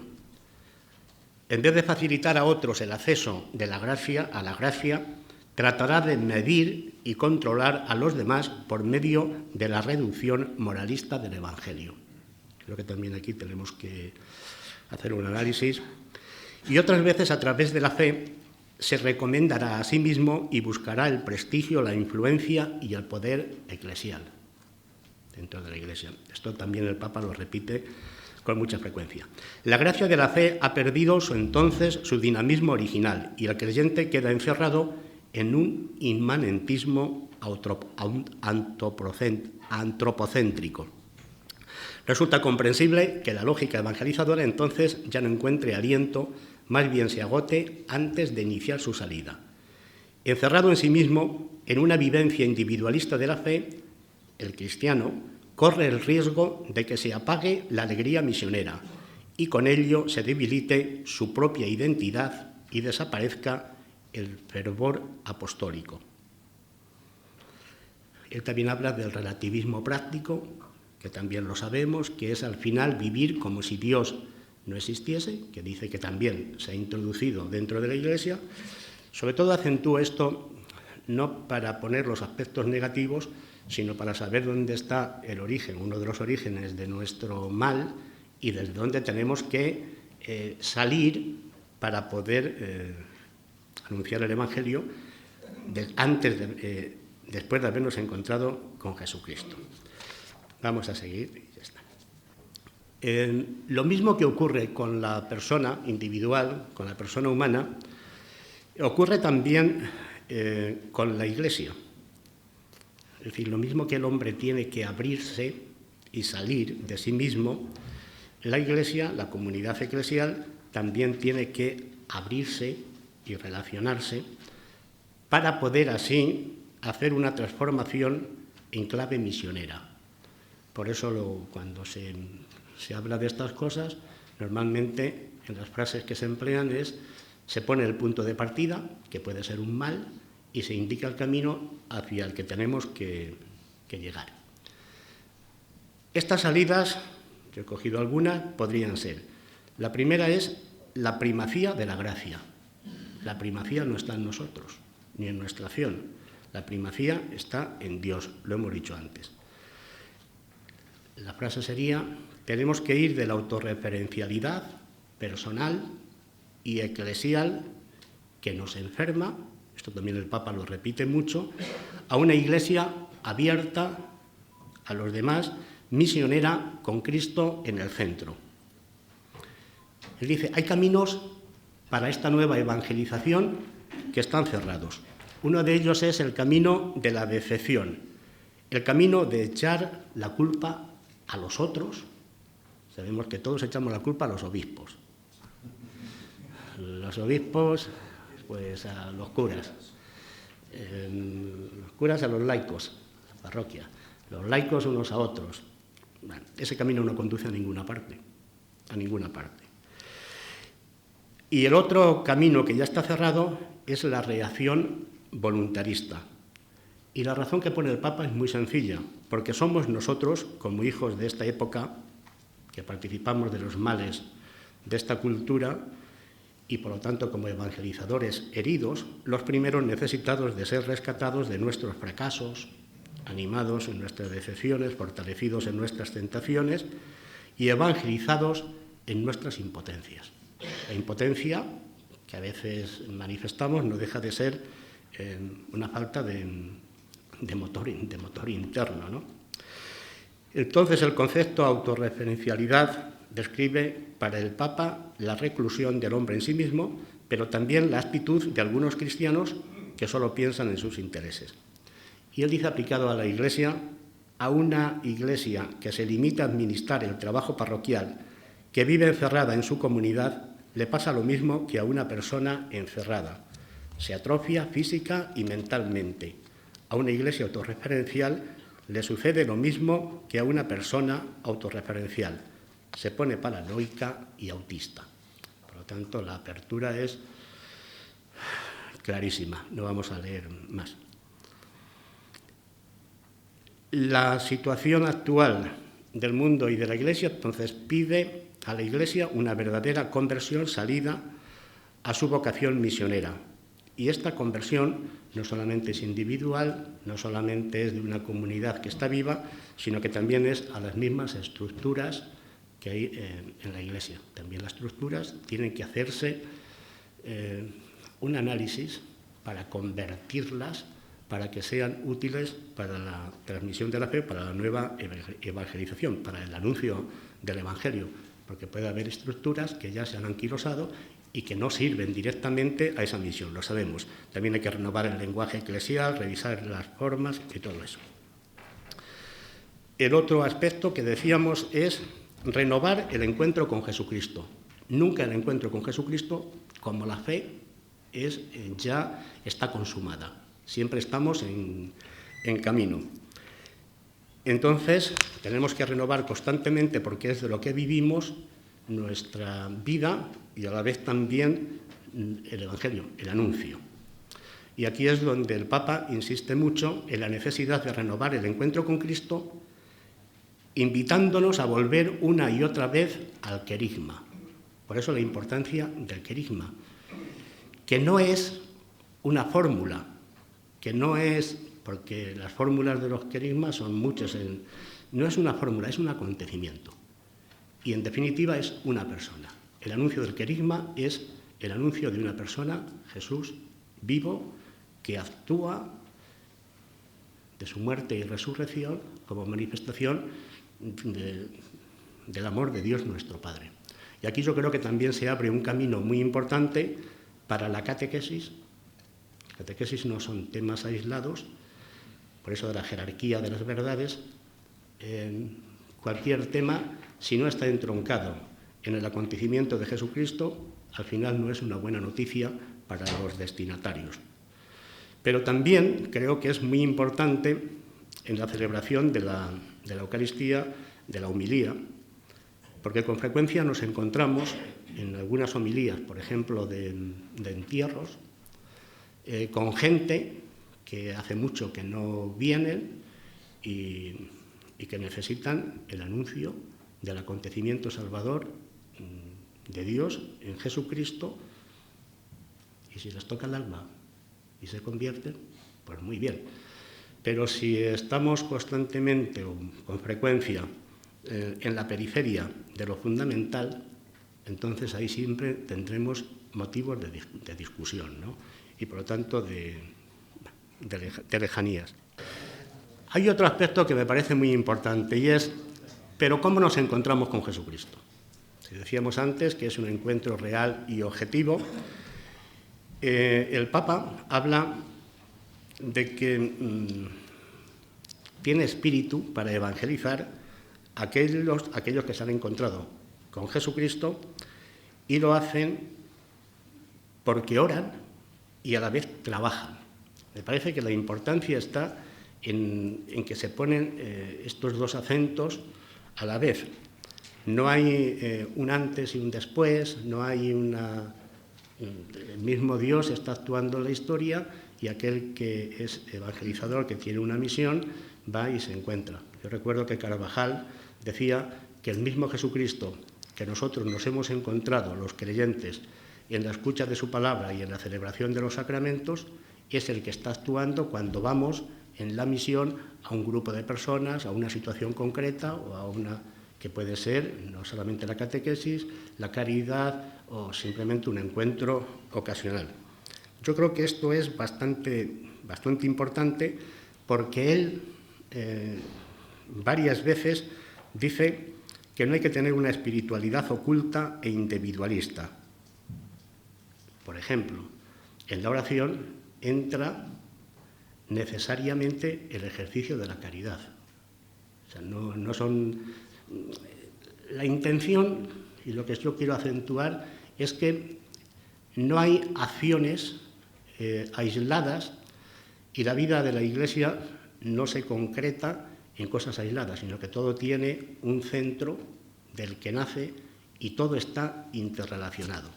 En vez de facilitar a otros el acceso de la gracia a la gracia, tratará de medir y controlar a los demás por medio de la reducción moralista del Evangelio. Creo que también aquí tenemos que hacer un análisis. Y otras veces, a través de la fe, se recomendará a sí mismo y buscará el prestigio, la influencia y el poder eclesial dentro de la Iglesia. Esto también el Papa lo repite con mucha frecuencia. La gracia de la fe ha perdido entonces su dinamismo original y el creyente queda encerrado en un inmanentismo antropocéntrico. Resulta comprensible que la lógica evangelizadora entonces ya no encuentre aliento, más bien se agote antes de iniciar su salida. Encerrado en sí mismo, en una vivencia individualista de la fe, el cristiano corre el riesgo de que se apague la alegría misionera y con ello se debilite su propia identidad y desaparezca el fervor apostólico. Él también habla del relativismo práctico, que también lo sabemos, que es al final vivir como si Dios no existiese, que dice que también se ha introducido dentro de la Iglesia. Sobre todo acentúa esto no para poner los aspectos negativos, sino para saber dónde está el origen, uno de los orígenes de nuestro mal y desde dónde tenemos que salir para poder anunciar el Evangelio después de habernos encontrado con Jesucristo. Vamos a seguir y ya está. Lo mismo que ocurre con la persona individual, con la persona humana, ocurre también con la Iglesia. Es decir, lo mismo que el hombre tiene que abrirse y salir de sí mismo, la Iglesia, la comunidad eclesial, también tiene que abrirse y relacionarse para poder así hacer una transformación en clave misionera. Por eso cuando se habla de estas cosas, normalmente en las frases que se emplean se pone el punto de partida, que puede ser un mal, y se indica el camino hacia el que tenemos que llegar. Estas salidas, que he cogido algunas, podrían ser. La primera es la primacía de la gracia. La primacía no está en nosotros, ni en nuestra acción. La primacía está en Dios, lo hemos dicho antes. La frase sería, tenemos que ir de la autorreferencialidad personal y eclesial que nos enferma, esto también el Papa lo repite mucho, a una Iglesia abierta a los demás, misionera con Cristo en el centro. Él dice, hay caminos para esta nueva evangelización que están cerrados. Uno de ellos es el camino de la decepción, el camino de echar la culpa a los otros. Sabemos que todos echamos la culpa a los obispos. Los obispos, pues a los curas. Los curas a los laicos, la parroquia. Los laicos unos a otros. Bueno, ese camino no conduce a ninguna parte. A ninguna parte. Y el otro camino que ya está cerrado es la reacción voluntarista. Y la razón que pone el Papa es muy sencilla, porque somos nosotros, como hijos de esta época, que participamos de los males de esta cultura y, por lo tanto, como evangelizadores heridos, los primeros necesitados de ser rescatados de nuestros fracasos, animados en nuestras decepciones, fortalecidos en nuestras tentaciones y evangelizados en nuestras impotencias. La impotencia que a veces manifestamos no deja de ser una falta de motor interno, ¿no? Entonces, el concepto de autorreferencialidad describe para el Papa la reclusión del hombre en sí mismo, pero también la actitud de algunos cristianos que solo piensan en sus intereses. Y él dice aplicado a la Iglesia, a una Iglesia que se limita a administrar el trabajo parroquial, que vive encerrada en su comunidad, le pasa lo mismo que a una persona encerrada. Se atrofia física y mentalmente. A una Iglesia autorreferencial le sucede lo mismo que a una persona autorreferencial. Se pone paranoica y autista. Por lo tanto, la apertura es clarísima. No vamos a leer más. La situación actual del mundo y de la Iglesia, entonces, pide a la Iglesia una verdadera conversión, salida a su vocación misionera. Y esta conversión no solamente es individual, no solamente es de una comunidad que está viva, sino que también es a las mismas estructuras que hay en la Iglesia. También las estructuras tienen que hacerse un análisis para convertirlas, para que sean útiles para la transmisión de la fe, para la nueva evangelización, para el anuncio del Evangelio, porque puede haber estructuras que ya se han anquilosado y que no sirven directamente a esa misión, lo sabemos. También hay que renovar el lenguaje eclesial, revisar las formas y todo eso. El otro aspecto que decíamos es renovar el encuentro con Jesucristo. Nunca el encuentro con Jesucristo, como la fe, ya está consumada. Siempre estamos en camino. Entonces, tenemos que renovar constantemente, porque es de lo que vivimos, nuestra vida y a la vez también el Evangelio, el anuncio. Y aquí es donde el Papa insiste mucho en la necesidad de renovar el encuentro con Cristo, invitándonos a volver una y otra vez al querigma. Por eso la importancia del querigma, que no es una fórmula, que no es, porque las fórmulas de los querigmas son muchas, no es una fórmula, es un acontecimiento. Y en definitiva es una persona. El anuncio del querigma es el anuncio de una persona, Jesús, vivo, que actúa de su muerte y resurrección como manifestación del amor de Dios nuestro Padre. Y aquí yo creo que también se abre un camino muy importante para la catequesis. Catequesis no son temas aislados, por eso de la jerarquía de las verdades. Cualquier tema, si no está entroncado en el acontecimiento de Jesucristo, al final no es una buena noticia para los destinatarios. Pero también creo que es muy importante en la celebración de la Eucaristía, de la homilía, porque con frecuencia nos encontramos en algunas homilías, por ejemplo, de entierros, con gente que hace mucho que no vienen y que necesitan el anuncio del acontecimiento salvador de Dios en Jesucristo, y si les toca el alma y se convierten, pues muy bien. Pero si estamos constantemente o con frecuencia en la periferia de lo fundamental, entonces ahí siempre tendremos motivos de discusión, ¿no? Y por lo tanto de lejanías. Hay otro aspecto que me parece muy importante y es, ¿pero cómo nos encontramos con Jesucristo? Si decíamos antes que es un encuentro real y objetivo, el Papa habla de que tiene espíritu para evangelizar a aquellos que se han encontrado con Jesucristo, y lo hacen porque oran y a la vez trabajan. Me parece que la importancia está en que se ponen estos dos acentos a la vez. No hay un antes y un después, no hay el mismo Dios está actuando en la historia, y aquel que es evangelizador, que tiene una misión, va y se encuentra. Yo recuerdo que Carvajal decía que el mismo Jesucristo que nosotros nos hemos encontrado, los creyentes, en la escucha de su palabra y en la celebración de los sacramentos, es el que está actuando cuando vamos en la misión a un grupo de personas, a una situación concreta o a una que puede ser no solamente la catequesis, la caridad o simplemente un encuentro ocasional. Yo creo que esto es bastante importante, porque él varias veces dice que no hay que tener una espiritualidad oculta e individualista. Por ejemplo, en la oración entra necesariamente el ejercicio de la caridad. O sea, no son... La intención, y lo que yo quiero acentuar, es que no hay acciones aisladas, y la vida de la Iglesia no se concreta en cosas aisladas, sino que todo tiene un centro del que nace y todo está interrelacionado.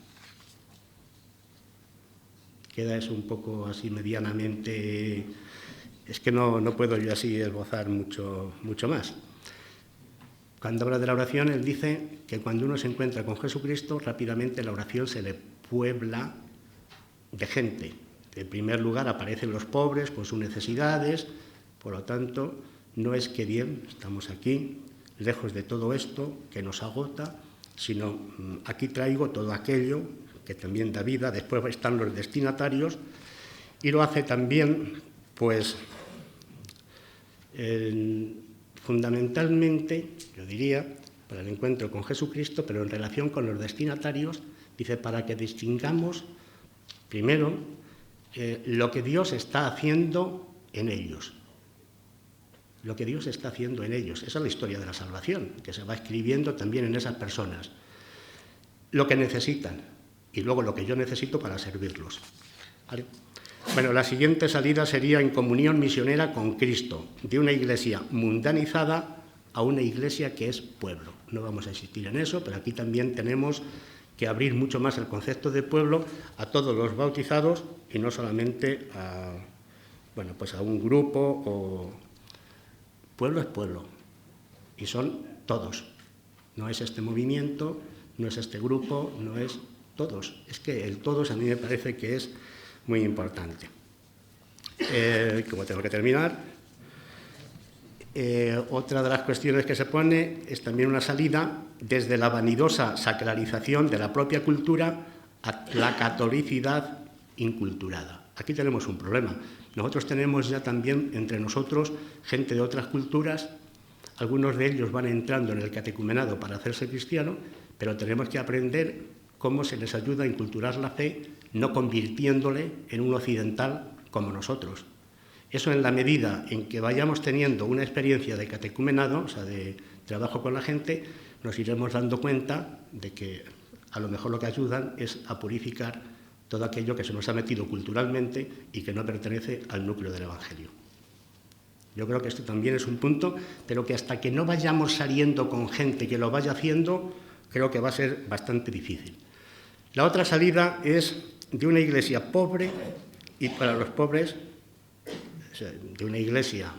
Queda eso un poco así medianamente... Es que no puedo yo así esbozar mucho más. Cuando habla de la oración, él dice que cuando uno se encuentra con Jesucristo, rápidamente la oración se le puebla de gente. En primer lugar aparecen los pobres con sus necesidades, por lo tanto, no es que bien, estamos aquí, lejos de todo esto que nos agota, sino aquí traigo todo aquello que también da vida. Después están los destinatarios, y lo hace también, pues, fundamentalmente, yo diría, para el encuentro con Jesucristo, pero en relación con los destinatarios, dice, para que distingamos, primero, lo que Dios está haciendo en ellos. Lo que Dios está haciendo en ellos. Esa es la historia de la salvación, que se va escribiendo también en esas personas. Lo que necesitan, y luego lo que yo necesito para servirlos. ¿Vale? Bueno, la siguiente salida sería en comunión misionera con Cristo, de una iglesia mundanizada a una iglesia que es pueblo. No vamos a insistir en eso, pero aquí también tenemos que abrir mucho más el concepto de pueblo a todos los bautizados y no solamente a, bueno, pues a un grupo. O pueblo es pueblo y son todos. No es este movimiento, no es este grupo, no es todos. Es que el todos a mí me parece que es muy importante. Como tengo que terminar, otra de las cuestiones que se pone es también una salida desde la vanidosa sacralización de la propia cultura a la catolicidad inculturada. Aquí tenemos un problema. Nosotros tenemos ya también entre nosotros gente de otras culturas, algunos de ellos van entrando en el catecumenado para hacerse cristiano, pero tenemos que aprender cómo se les ayuda a inculturar la fe, no convirtiéndole en un occidental como nosotros. Eso, en la medida en que vayamos teniendo una experiencia de catecumenado, o sea, de trabajo con la gente, nos iremos dando cuenta de que a lo mejor lo que ayudan es a purificar todo aquello que se nos ha metido culturalmente y que no pertenece al núcleo del Evangelio. Yo creo que esto también es un punto, pero que hasta que no vayamos saliendo con gente que lo vaya haciendo, creo que va a ser bastante difícil. La otra salida es de una iglesia pobre y para los pobres, o sea, de una iglesia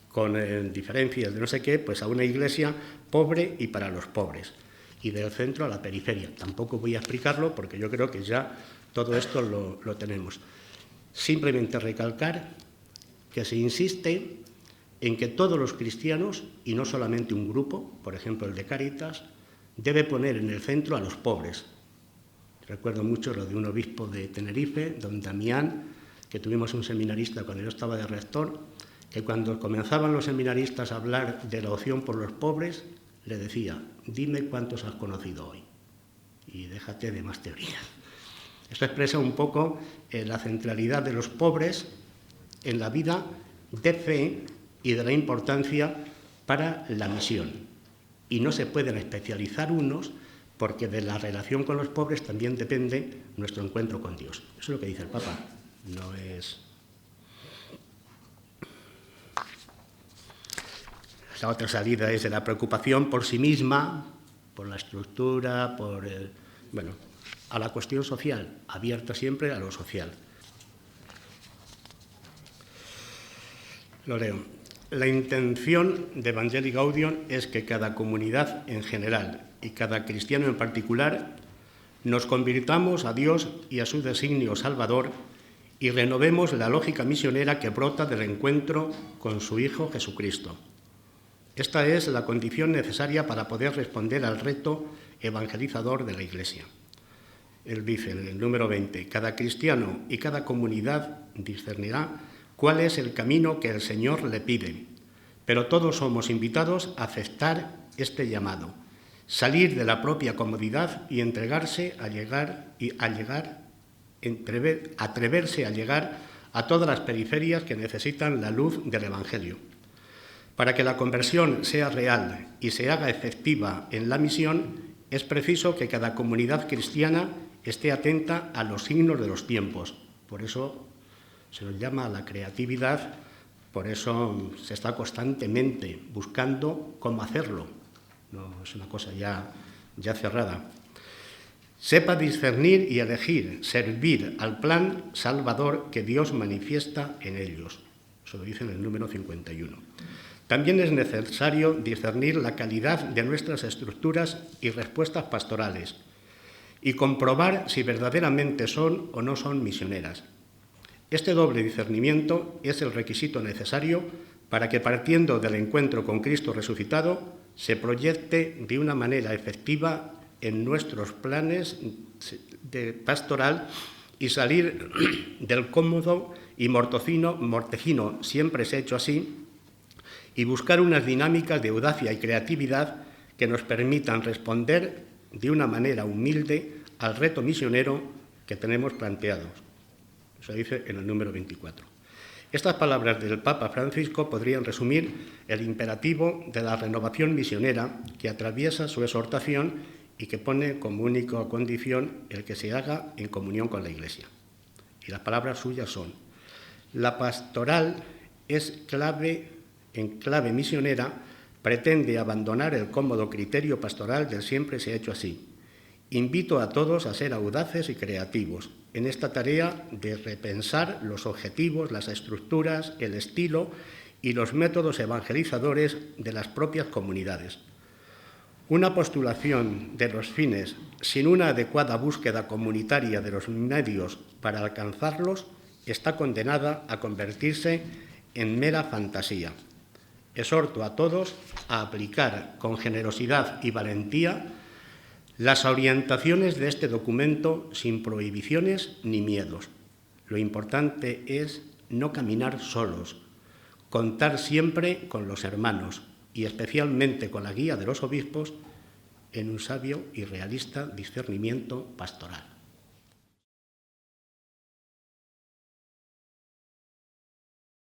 con diferencias de no sé qué, pues a una iglesia pobre y para los pobres, y del centro a la periferia. Tampoco voy a explicarlo porque yo creo que ya todo esto lo tenemos. Simplemente recalcar que se insiste en que todos los cristianos, y no solamente un grupo, por ejemplo el de Cáritas, debe poner en el centro a los pobres. Recuerdo mucho lo de un obispo de Tenerife, don Damián, que tuvimos un seminarista cuando yo estaba de rector, que cuando comenzaban los seminaristas a hablar de la opción por los pobres, le decía, dime cuántos has conocido hoy y déjate de más teoría. Esto expresa un poco la centralidad de los pobres en la vida de fe y de la importancia para la misión. Y no se pueden especializar unos, porque de la relación con los pobres también depende nuestro encuentro con Dios. Eso es lo que dice el Papa. No es... La otra salida es de la preocupación por sí misma, por la estructura, por a la cuestión social, abierta siempre a lo social. Lo leo. La intención de Evangelii Gaudium es que cada comunidad en general y cada cristiano en particular nos convirtamos a Dios y a su designio salvador y renovemos la lógica misionera que brota del encuentro con su Hijo Jesucristo. Esta es la condición necesaria para poder responder al reto evangelizador de la Iglesia. Él dice en el número 20, cada cristiano y cada comunidad discernirá cuál es el camino que el Señor le pide, pero todos somos invitados a aceptar este llamado, salir de la propia comodidad y atreverse a llegar a todas las periferias que necesitan la luz del Evangelio. Para que la conversión sea real y se haga efectiva en la misión, es preciso que cada comunidad cristiana esté atenta a los signos de los tiempos. Por eso se nos llama a la creatividad, por eso se está constantemente buscando cómo hacerlo. No es una cosa ya cerrada. Sepa discernir y elegir, servir al plan salvador que Dios manifiesta en ellos. Eso lo dice en el número 51. También es necesario discernir la calidad de nuestras estructuras y respuestas pastorales y comprobar si verdaderamente son o no son misioneras. Este doble discernimiento es el requisito necesario para que, partiendo del encuentro con Cristo resucitado, se proyecte de una manera efectiva en nuestros planes de pastoral y salir del cómodo y mortecino, siempre se ha hecho así, y buscar unas dinámicas de audacia y creatividad que nos permitan responder de una manera humilde al reto misionero que tenemos planteados. Eso dice en el número 24. Estas palabras del Papa Francisco podrían resumir el imperativo de la renovación misionera que atraviesa su exhortación y que pone como única condición el que se haga en comunión con la Iglesia. Y las palabras suyas son: la pastoral es en clave misionera, pretende abandonar el cómodo criterio pastoral del siempre se ha hecho así. Invito a todos a ser audaces y creativos en esta tarea de repensar los objetivos, las estructuras, el estilo y los métodos evangelizadores de las propias comunidades. Una postulación de los fines sin una adecuada búsqueda comunitaria de los medios para alcanzarlos está condenada a convertirse en mera fantasía. Exhorto a todos a aplicar con generosidad y valentía las orientaciones de este documento sin prohibiciones ni miedos. Lo importante es no caminar solos, contar siempre con los hermanos y especialmente con la guía de los obispos en un sabio y realista discernimiento pastoral.